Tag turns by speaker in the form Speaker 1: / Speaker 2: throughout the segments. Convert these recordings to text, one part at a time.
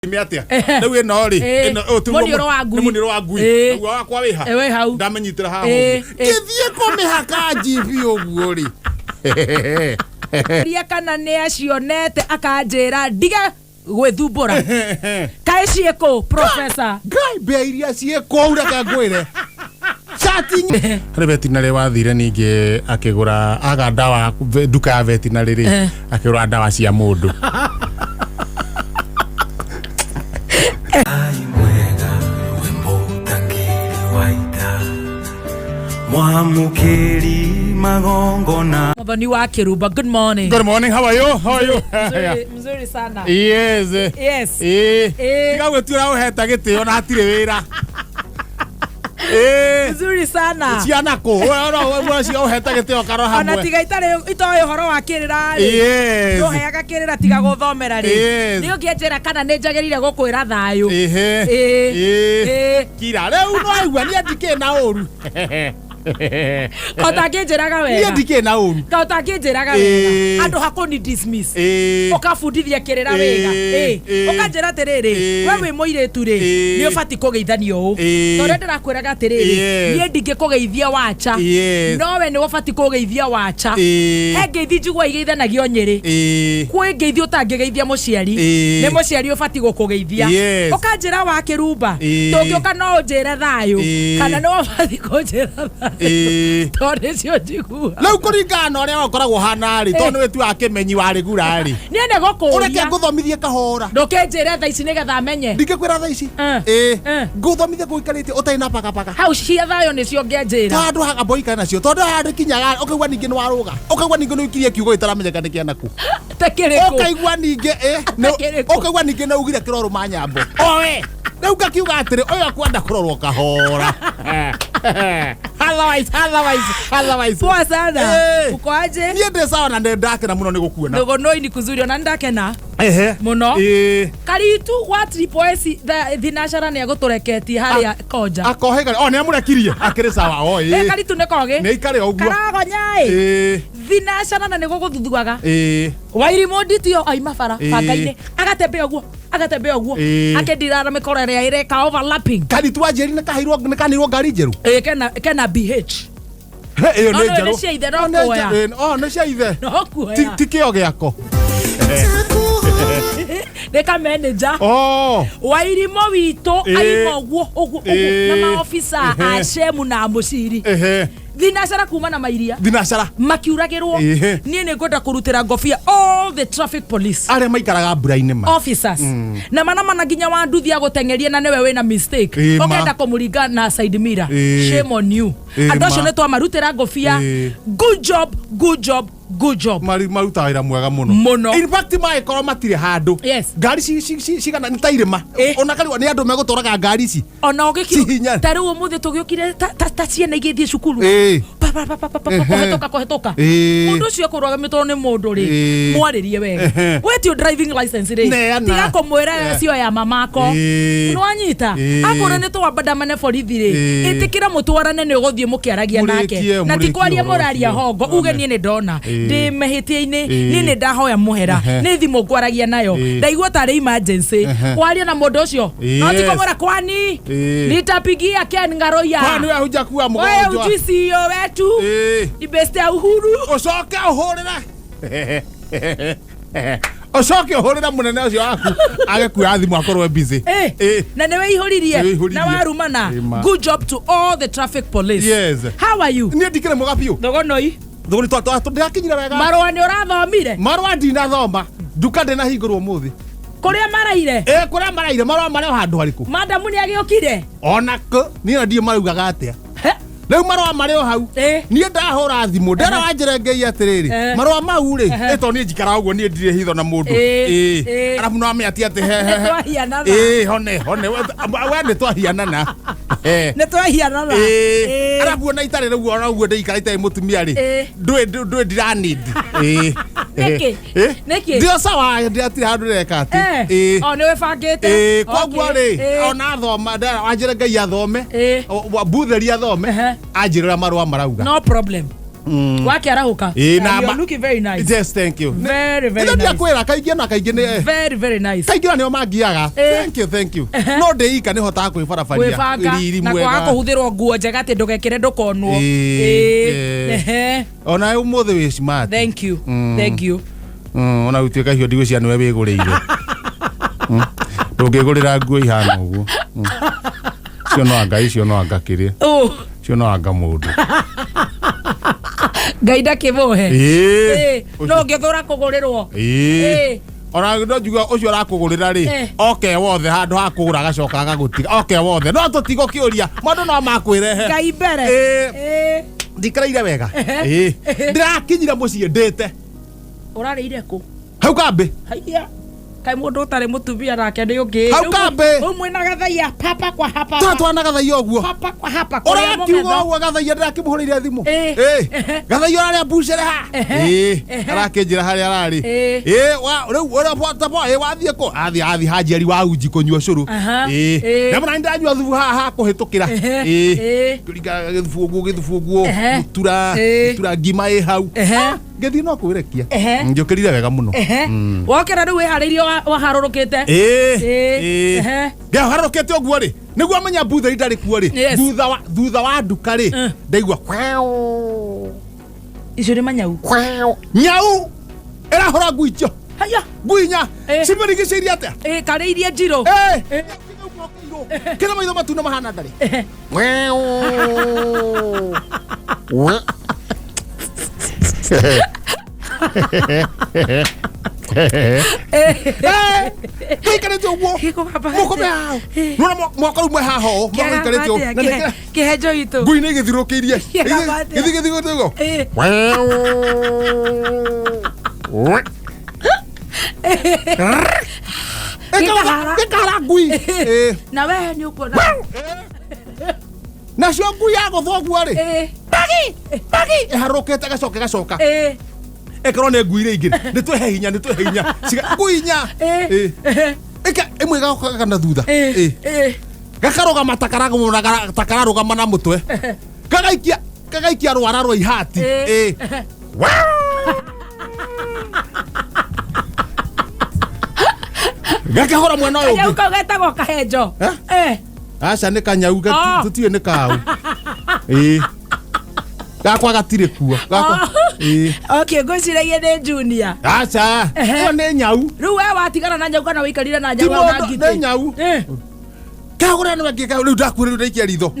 Speaker 1: Miatia rĩu ĩno rĩ
Speaker 2: mũnĩro wa ngui
Speaker 1: mũnĩro wa ngui guo wakwa wĩ ha
Speaker 2: ewe hau
Speaker 1: ndamenyitĩra haha ngĩthiĩ kũmĩhaka njibi ũguo rĩ
Speaker 2: ria kana nĩ acionete akanjĩra ndige gwĩthumbũra kaĩ ciĩkũ professor
Speaker 1: ngai mbĩa iria ciĩkũ reke ngwĩre harĩ vetinary wathire ningĩ akĩgũra aga ndawa nduka ya vetinary rĩ akĩgũra ndawa cia mũndũ
Speaker 3: Mwamukiri magongona
Speaker 2: Mwathani wa Kiruba, good morning.
Speaker 1: Good morning, how are you? How are you?
Speaker 2: Mzuri sana.
Speaker 1: Yes.
Speaker 2: Yes.
Speaker 1: Tiga gwĩtuĩra ũheta gĩtĩo na hatirĩ wĩra.
Speaker 2: Mzuri sana.
Speaker 1: Ciana kũ wewe cio ũheta gĩtĩo karo hamwe.
Speaker 2: Ona tiga itoĩ ũhoro wa kĩrĩra rĩ.
Speaker 1: Yes.
Speaker 2: Tũheaga kĩrĩra tiga gũthomera rĩ. Nĩ ũngĩenjera kana nĩ njagĩrĩire gũkwĩra thayũ.
Speaker 1: Kira rĩu no aigua niĩ ndikĩ na ũru.
Speaker 2: Otangĩnjĩraga wega.
Speaker 1: Niĩ ndikĩ na ũru.
Speaker 2: Otangĩnjĩraga wega. Andũ hakũni dismiss. Ũkabundithia kĩrĩra wega. Ũkanjĩra atĩrĩrĩ, we wĩ mũirĩtu rĩ, nĩ ũbati kũgeithanio ũũ. Tondũ ndĩrakwĩraga atĩrĩrĩ, niĩ ndingĩkũgeithia wacha. No we nĩ ũbati kũgeithia wacha. He ngeithi njigua igeithanagio Nyĩrĩ. Kwĩ ngeithi ũtangĩgeithia mũciari. Nĩ mũciari ũbati gũkũgeithia. Ũkanjĩra wa Kĩrumba. Tũngĩũka no ũnjĩre thayũ. Kana nĩ ũbati kũnjĩra thayũ. Tondũ cio njigua.
Speaker 1: Rĩu kũringana na ũrĩa wakoragwo hana rĩ, tondũ nĩwe tu akĩmenyi warĩ gura rĩ.
Speaker 2: Niĩ nĩ gũkũria.
Speaker 1: Ũreke ngũthomithie kahora.
Speaker 2: Ndũkĩnjĩre thaa ici nĩgetha menye.
Speaker 1: Ndingĩkwĩra thaa ici. Ngũthomithie gũikarĩte ũtarĩ na paka.
Speaker 2: Hau cia thayũ nĩcio ngĩnjĩra.
Speaker 1: Tondũ haga boika nacio. Tondũ handũ kinyaga ũkaigua ningĩ nĩ warũga. Ũkaigua ningĩ nĩ ũkirie kiugo itaramenyeka nĩ kĩanaku.
Speaker 2: Tekĩrĩkũ.
Speaker 1: Ũkaigua ningĩ ũkaigua ningĩ nĩ ugire kĩroro manyambo. Owe. Rĩu ngakiuga atĩrĩ ũyũ akwenda kũrorwo kahora. Otherwise.
Speaker 2: Poa sana. Ukoaje?
Speaker 1: Niĩ ndĩ sawa na ndakena mũno nĩ gũkuona.
Speaker 2: Ndogonoi ni kuzuri ona ndakena. Muno. Karitu wa Triple S thinashara nĩ agũtũreketie harĩa Koja.
Speaker 1: Akohega nĩ amũrekirie akĩrĩ sawa
Speaker 2: Karitu nĩ koge.
Speaker 1: Nĩ ikare ũguo.
Speaker 2: Karagonya thinashara na nĩ gũgũthuthuaga. Wairimũ nditio aima bara banga-inĩ agatembea ũguo akendirara mĩkora ĩrĩa ĩreka overlapping.
Speaker 1: Karitu wa Njeri nĩ kanirwo ngari njerũ.
Speaker 2: Kena BH.
Speaker 1: Ĩyo nĩ njerũ.
Speaker 2: Nĩ cia ithe no kuoya.
Speaker 1: Nĩ cia ithe.
Speaker 2: No kuoya.
Speaker 1: Ti kĩo gĩako.
Speaker 2: Nĩka manager. Wairimũ witũ aima ũguo na maofisa a Shemu na Mũciri. Thinashara kuma na mairia.
Speaker 1: Thinashara.
Speaker 2: Makiuragĩrwo. Niĩ nĩ ngwenda kũrutĩra ngobia all the traffic police.
Speaker 1: Arĩa maikaraga mbura-inĩ ma.
Speaker 2: Officers. Na mana nginya wa nduthi agũteng'eria na nĩwe wĩna mistake. Ũkenda kũmũringa na side mirror. Shame on you. Andũ acio nĩ twamarutĩra ngobia. Good job.
Speaker 1: Marutaga wĩra mwega mũno. In fact magĩkorwo matirĩ handũ. Ngari cigana nĩ ta irĩma. Ona kariwa nĩ andũ megũtwaraga ngari ici.
Speaker 2: Ona ũgĩkirwo. Ta rĩu ũmũthĩ tũgĩũkire ta ciana igĩthiĩ cukuru. Kũhetũka. Mũndũ ũcio kũrũgamĩtwo nĩ mũndũ rĩ. Mwarĩrie wega. Wetio driving license rĩ. Tiga kũmwĩra cio ya mamako. Nĩwanyita. Akũrwo nĩ twambandamane borithi rĩ. Ĩtĩkĩra mũtwarane nĩ ũgũthiĩ mũkĩaragia nake. Na ti kwaria mũraria hongo. Uge niĩ nĩ ndona. Ndĩ mehĩtia-inĩ. Niĩ nĩ ndahoya mũhera. Nĩ thimũ ngwaragia nayo. Ndaigua tarĩ emergency. Kwaria na mũndũ ũcio. No ti kũmwĩra kwani. Nitapigia Ken Ngaroya.
Speaker 1: Kwani wewe hujakuwa mgonjwa.
Speaker 2: Wewe ujisi wetu. Ni best ya Uhuru.
Speaker 1: Ucoke uhurira. Ucoke uhurira munene ucio waku. Agekuya thimũ akorwo busy.
Speaker 2: Na nĩwe ihũririe. Na warumana. Good job to all the traffic police.
Speaker 1: Yes.
Speaker 2: How are you?
Speaker 1: Niĩ ndikĩrĩ mwega biũ.
Speaker 2: Ndogonoi.
Speaker 1: Thogoni ndĩrakinyira wega.
Speaker 2: Marũa nĩ ũrathomire?
Speaker 1: Marũa ndinathoma. Nduka ndĩnahingũrwo ũmũthĩ.
Speaker 2: Kũrĩa maraire?
Speaker 1: Kũrĩa maraire marũa marĩ handũ harĩkũ?
Speaker 2: Madamu nĩ agĩũkire?
Speaker 1: Ona niĩ ndiĩ maraugaga atĩa. Rĩu marũa marĩ o hau. Niĩ ndahũra thimũ ndera wanjĩre ngei atĩrĩrĩ. Marũa mau rĩ, ĩto niĩ njikara ũguo niĩ ndirĩ hitho na mũndũ. Arabu no amĩatia atĩ hone. We nĩ twahianana.
Speaker 2: Nĩ twahianana.
Speaker 1: Arabu ona itarĩ rĩu ona ũguo ndĩikarĩte mũtumia rĩ. Ndũĩ ndiranid.
Speaker 2: Nĩkĩ?
Speaker 1: Ndio sawa ndĩratire handũ ndĩreka atĩ.
Speaker 2: Nĩwe bangĩte.
Speaker 1: Koguo rĩ, ona athoma wanjĩre ngei athome. Mbutheri athome. Anjĩrĩra marũa marauga.
Speaker 2: No problem. wake arahuka you look very nice.
Speaker 1: Yes, thank you.
Speaker 2: Very nice.
Speaker 1: Ndio kwera kaingia na kaingia ni
Speaker 2: very nice.
Speaker 1: Kaingia ni omangiaga. Thank you. No deika ni hota kwifarafaria
Speaker 2: riri mwega na kwa kuhuthirwo nguo njega ti ndugekire ndukonwo
Speaker 1: ona umuthi wi smart.
Speaker 2: Thank you.
Speaker 1: Ona utweka hio ndigwe cia nwe wigurire ndungigurira nguo ihana uguo cio no anga kiria cio no anga mundu
Speaker 2: gaida kibohe no ngethura kugurirwo
Speaker 1: ona ndo njuga ucio arakugurira ri oke wothe handu ha kugura agacoka agagutiga oke wothe no tutigo kiuria mundu no makwirehe
Speaker 2: ngai mbere
Speaker 1: ndikaraire wega ndirakinyira mucie ndite
Speaker 2: urarire ku
Speaker 1: hau kambe
Speaker 2: haiya kai mundu utari mutumia nake ni ungi
Speaker 1: hau kambe
Speaker 2: umwe na gathaia papa kwa hapa
Speaker 1: tatwana gathaia uguo
Speaker 2: papa kwa hapa
Speaker 1: urakiuga uguo gathaia ndirakimuhuriria thimu gathaia araria bucere ha arakinjira haria arari riu ura tapo wathie ko athi hanjeri wa uji kunyua curu na mwana ndanyua thubu haha kuhitukira turinga githubu guo tura ngima hau ngethi no kwirekia njukirire wega muno
Speaker 2: wokera riu wihariirio waharurukite
Speaker 1: harurukite uguo ri niguo amenya butha ndari kuo ri thutha wa nduka ri ndaigua
Speaker 2: icio ni manyau
Speaker 1: nyau irahora nguicio
Speaker 2: haya
Speaker 1: nguinya cimerigiceirie atia
Speaker 2: kariirie njiro
Speaker 1: kina maitho matuna mahana ndari ikarite uguo moko mehao nona mwaka rumwe haho ikarite
Speaker 2: kihejo itu
Speaker 1: ngui ni githirukiirie githigo ekara ngui
Speaker 2: na wewe ni ukuona
Speaker 1: nacio ngui yaguthwo guo ri bagi iharukite gacoka ekorwo nä ngui rä ingä nä twä he hinya ngui nya imwe gagoka kana thutha gakarå takara gama na må twe kagaikia rwara rwa ihati gakahora mwena å ngä
Speaker 2: getagwo kahenjo
Speaker 1: aca nä kanyau tå tiä nä kau gakwa gatirä kuo
Speaker 2: ngwiciragia nä junior
Speaker 1: aca ĩyo nĩ nyau
Speaker 2: rĩu we watigana na nyau kana wĩikarire na nyau
Speaker 1: nĩ nyau kagũra nĩ wangĩ rĩu ndakuĩra rĩu ndaikia ritho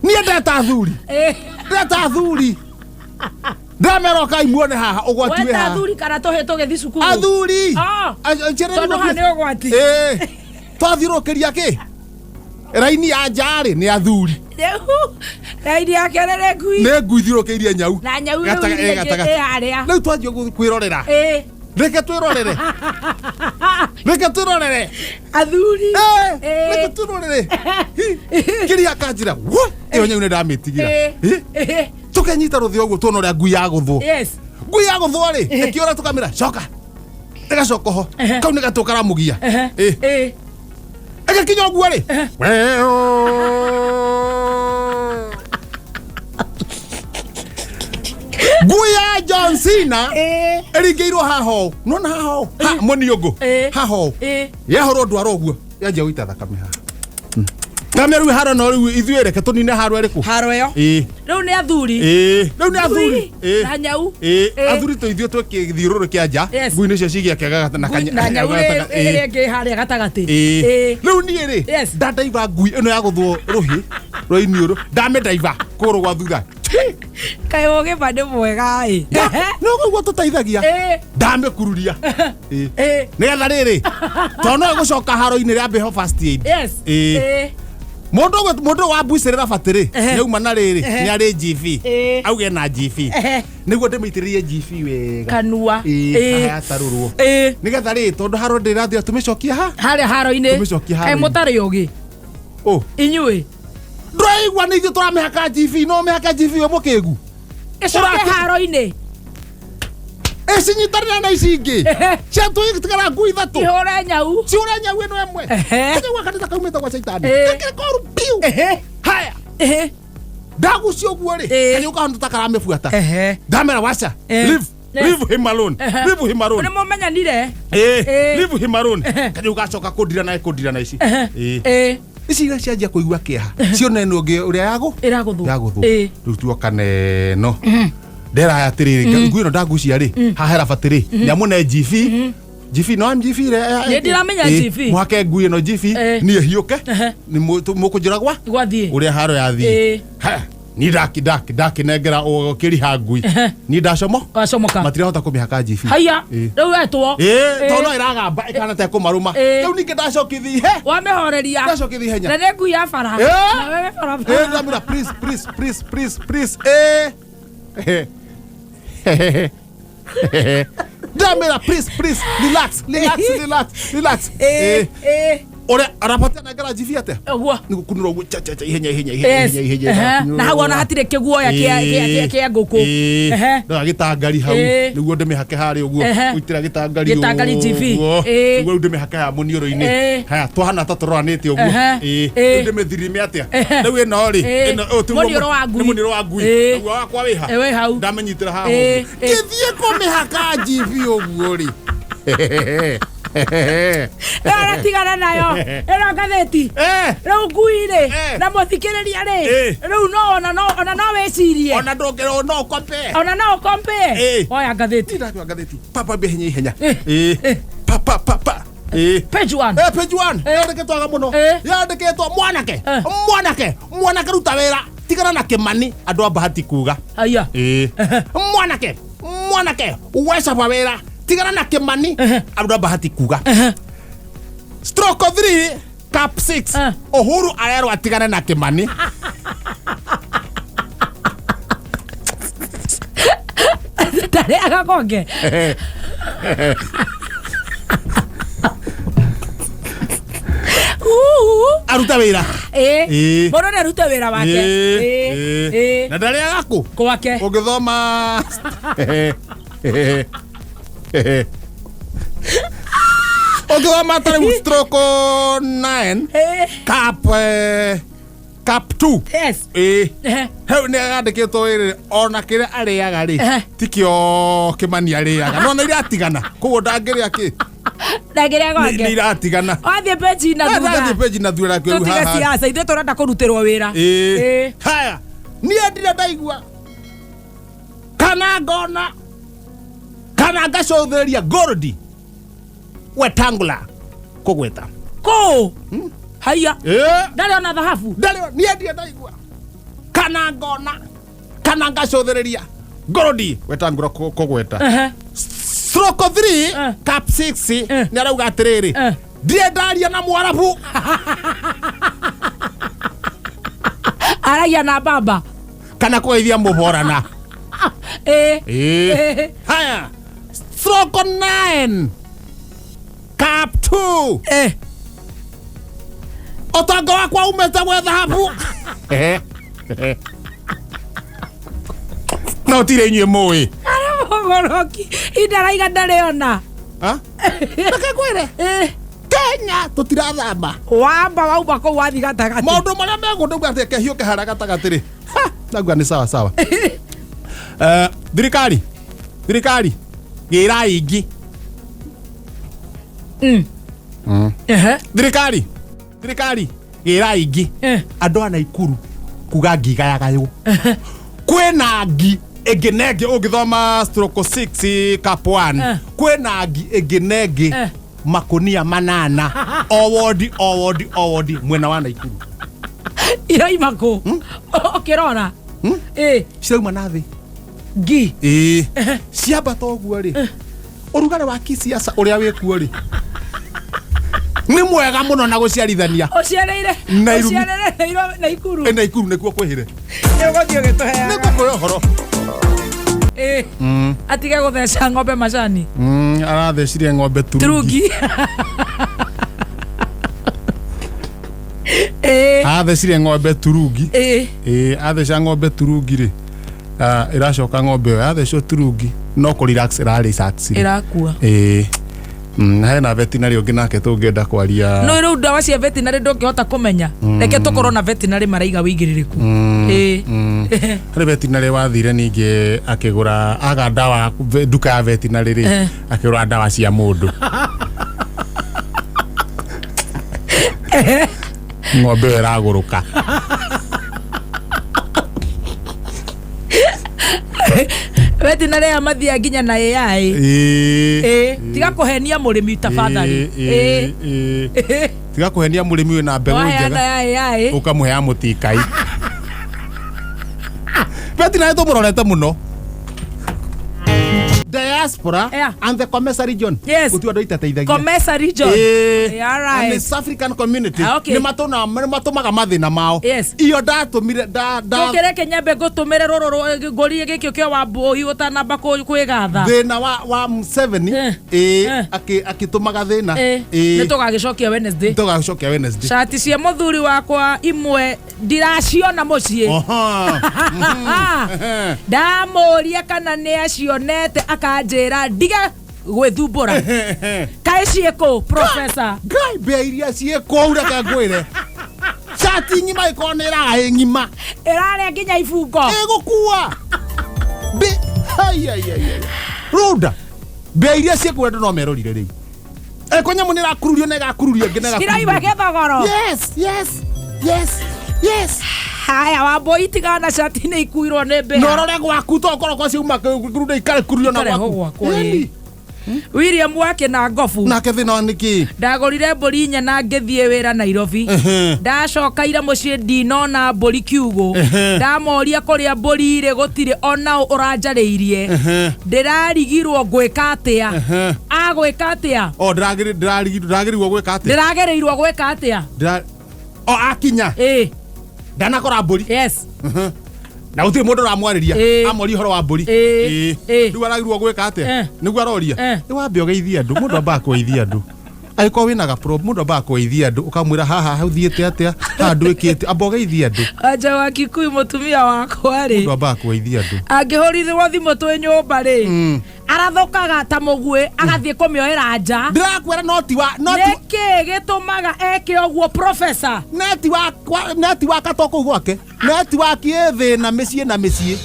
Speaker 1: niĩ ndeta thuri ndamera kai muone haha ũgwati wĩ haha
Speaker 2: athuri kana tũgĩthiĩ cukuru
Speaker 1: athuri
Speaker 2: tondũ haha nĩ ũgwati
Speaker 1: twathiũrũkĩria kĩ raini ya njari nĩ athuri
Speaker 2: raini yake nĩ ngui
Speaker 1: thiũrũkĩirie nyau
Speaker 2: na nyau harĩa
Speaker 1: rĩu twanjia kwĩrorera reke twĩrorere
Speaker 2: athuri
Speaker 1: reke twĩrorere kĩrĩa kanjĩra ĩyo nyau nĩ ndamĩtigĩra tũkenyita rũthĩa ũguo tuona ũrĩa ngui yagũthwo rĩ ĩkĩũra tũkamĩra coka ĩgacoka ho kau nĩ gatũ karamũgia agakinya ũguo rĩ ngui ya John Cena ĩringĩirwo haho nona haho mũniũngũ haho yahorwo ndwara ũguo yanjia gũita thakame haha kamera rĩu haro no rĩu ithuĩ reke tũnine haro ĩrĩkũ
Speaker 2: haro ĩyo rĩu nĩ athuri na nyau
Speaker 1: athuri tũithuĩ twĩkĩthiũrũrũkia nja ngui nĩcio cigĩakĩaga
Speaker 2: na nyau ĩrĩa ĩngĩ harĩa gatagatĩ
Speaker 1: rĩu niĩ rĩ ndandaiva ngui ĩno yagũthwo rũhĩ rwa iniũrũ ndamĩndaiva kũgũrũ gwa thutha
Speaker 2: kaĩ ũgĩma nĩ mwega
Speaker 1: no guo tũteithagia ndamĩkururia nĩgetha rĩrĩ tondũ no ĩgũcoka haro-inĩ rĩa mbeho first aid mundu wa mbuicĩrĩra batĩ rĩ nĩauma na rĩrĩ nĩ arĩ GV auge na GV nĩguo ndĩmĩitĩrĩrie GV wega
Speaker 2: kanua
Speaker 1: hayatarũrwo nĩgetha rĩ tondũ haro ndĩrathia tũmĩcokie
Speaker 2: harĩa haro-inĩ kaĩ mũtarĩ ũgĩ inyuĩ
Speaker 1: ndũraigua nĩ ithuĩ tũramĩhaka GV no mĩhaka GV we mũkĩgu
Speaker 2: ĩcoke haro-inĩ
Speaker 1: cinyitanĩra na ici ingĩ ciatũtigara ngui ithatũ
Speaker 2: ihũre nyau
Speaker 1: ciũre nyau ĩno ĩmwe kĩgwa kanitha kaumĩte gwa caitani gakĩrĩ koru biũ hau haya ndagucio guo ri kanyuka ndo takarame fuata ndamera wacha leave him alone leave him alone
Speaker 2: ni momenya nire
Speaker 1: leave him alone kanyuka coka kudira na ici ici cianjia kuigua kiha ciona eno ngi uria yago iraguthu riu tuokane no ndera yatiriri ngwino ndagucia ri hahera batiri nyamune GV no GV
Speaker 2: re ndiramenya GV
Speaker 1: mwake ngui no GV ni hiuke ni mukujira
Speaker 2: gwathie
Speaker 1: uria haro yathie ni daki nengera o kiri hangui ni ndacomoka matirahota kumihaka GV
Speaker 2: haya riu etwo
Speaker 1: tono iragamba ikana te kumaruma riu ninge ndacokithi
Speaker 2: wamehoreria
Speaker 1: ndacokithi henya
Speaker 2: na ne ngui ya bara na wewe bara
Speaker 1: Damira please Damira please relax ore arapata na gara GV ate ni kunura ugu cha ihenya
Speaker 2: na hawa na hatire kiguoya kia nguku
Speaker 1: na gitangari hau niguo ndimihake hari uguo uitira gitangari
Speaker 2: GV
Speaker 1: niguo ndimihake ha munioro-ini haya twahana taturanite uguo ndimithirime atia riu ino ri
Speaker 2: munioro wa ngui
Speaker 1: munioro wa ngui uguo wakwa
Speaker 2: we hau
Speaker 1: ndamenyitira haha githie kumihaka GV uguo ri
Speaker 2: tigana nayo ero gatheti riu nguire na muthikiriria ri riu no wecirie
Speaker 1: ona ndongero no kompe
Speaker 2: oya gatheti
Speaker 1: papa ihenya papa
Speaker 2: page 1
Speaker 1: yandikitwaga muno yandikitwa mwanake ruta wira tigana na kimani andu a bahati kuga
Speaker 2: aya
Speaker 1: mwanake wecaba wira tigana na kimani andu a bahati kuga stroke 3 cap 6 Uhuru arero atigane na kimani
Speaker 2: tare agakonge
Speaker 1: aruta wira
Speaker 2: mono ne aruta wira wake
Speaker 1: na ndari agaku
Speaker 2: kwake
Speaker 1: ungithoma ungithoma tari stroke 9 cap 2
Speaker 2: yes
Speaker 1: heu ni agandikitwo iri ona kire ariaga ri tikio kimani ariaga no na iratigana koguo ndangiria ki
Speaker 2: ndagiria gonge
Speaker 1: ni iratigana
Speaker 2: wathie page na
Speaker 1: thura
Speaker 2: kwiru haha siasa ithe turenda kurutirwo wira
Speaker 1: haya ni ndire ndaigua kana ngona kana ngacotheria Gordi Wetangula kugweta
Speaker 2: ko haya ndari ona dhahabu
Speaker 1: ni ndire ndaigua kana ngona kana ngacothereria Gordi Wetangula kugweta stroke 3 cap 6 ni arauga atiriri ndire ndaria na mwarabu
Speaker 2: aragia na baba
Speaker 1: kana kugeithia muborana haya stroke 9 cap 2 otongo wakwa umete gwe dhahabu no tire inyue mui
Speaker 2: mogoroki idaraiga ndariona
Speaker 1: reke kwire Kenya tutirathamba
Speaker 2: wamba wauba ko wathi gatagati
Speaker 1: maundu maria megundu ate kehio kehara gatagati ri nagua ni sawa thirikari gira ingi thirikari gira ingi andu ana Ikuru kuga ngiga ya gayu kwina ngi egenege ugithoma stroke 6 cap 1 kwina ngi egenege makonia manana owodi mwena wa Naikuru
Speaker 2: iraimako okirona
Speaker 1: cirauma nathi
Speaker 2: ngi
Speaker 1: ciamba toguo ri urugare wa kisiasa uria wikuo ri ni mwega muno na guciarithania
Speaker 2: uciareire Naikuru
Speaker 1: nikuo kwihire
Speaker 2: ugothio gituhea
Speaker 1: nikuo kuyo horo
Speaker 2: atige gutheca ng'ombe macani
Speaker 1: arathecirie ng'ombe turungi athecirie ng'ombe turungi atheca ng'ombe turungi ri iracoka ng'ombe yo athecwo turungi no ku relax ira research
Speaker 2: irakua
Speaker 1: hena veterinary ungi nake tungenda kwaria
Speaker 2: no riu ndawa cia veterinary ndungihota kumenya reke tukorwo na veterinary maraiga wigiririku
Speaker 1: hari veterinary wathire ningi akigura aga ndawa duka ya veterinary ri akigura ndawa cia mundu ng'ombe iraguruka
Speaker 2: veterinary amathia nginya na AI tiga kuhenia murimi tafadhali
Speaker 1: tiga kuhenia murimi wina mbegu njega ukamuhea mutikai veterinary tumurorete muno diaspora and the Comesa region.
Speaker 2: Yes. Comesa region.
Speaker 1: And the South African community.
Speaker 2: Okay.
Speaker 1: Ni matumaga mathina mao.
Speaker 2: Yes.
Speaker 1: Iyo ndatumire
Speaker 2: Tukire Kenyambe gutumire roro ngori gikio kio wa boyi utanamba kwigatha.
Speaker 1: Thina wa Museveni akitumaga thina.
Speaker 2: Ni tugagicokia Wednesday.
Speaker 1: Tugagicokia Wednesday.
Speaker 2: Shati cia muthuri wakwa imwe ndiraciona mucie. Ndamuria kana ni acionete akanjira ndiga gwithumbura kae cieko professor
Speaker 1: ngai be iria cieko ureke ngwire shati ngima ikonera ngima
Speaker 2: irare nginya ibungo
Speaker 1: igukua be ruda be iria cieko ndo no merorire ri konya munira kururio nega kururio nginega
Speaker 2: kiraiba gethogoro
Speaker 1: yes
Speaker 2: haya wamboi tigana shati ni ikuirwo ni mbe
Speaker 1: norore gwaku to koroko ciuma kurude ikare kururio na gwaku
Speaker 2: William wake na ngofu
Speaker 1: nake thina niki
Speaker 2: ndagorire mburi nya na ngithie wira Nairobi ndacoka ira mucie ndinona mburi kiugo ndamoria kuria mburi ire gutire ona uranjariirie ndirarigirwo gwika atia agwika atia ndiragirirwo gwika atia ndiragereirwo gwika atia akinya ndanakora mburi yes
Speaker 1: na uti mundu ramwariria amori horo wa mburi ndu aragirwo gwika ate niguo aroria ni wambe ugeithia andu mundu amba kuithia andu aiko wina ga problem mundu amba kuithia andu ukamwira haha huthiete atia handu ikite amba ugeithia andu
Speaker 2: aja wa Kikuyi mutumia wakwa ri
Speaker 1: mundu amba kuithia andu
Speaker 2: angihorithirwo thimu twi nyumba ri arathokaga ta mugwe agathie kumioera nja
Speaker 1: ndirakwira noti
Speaker 2: niki gitumaga eke oguo professor
Speaker 1: neti wa katoko gwake neti wa kiethina micie na micie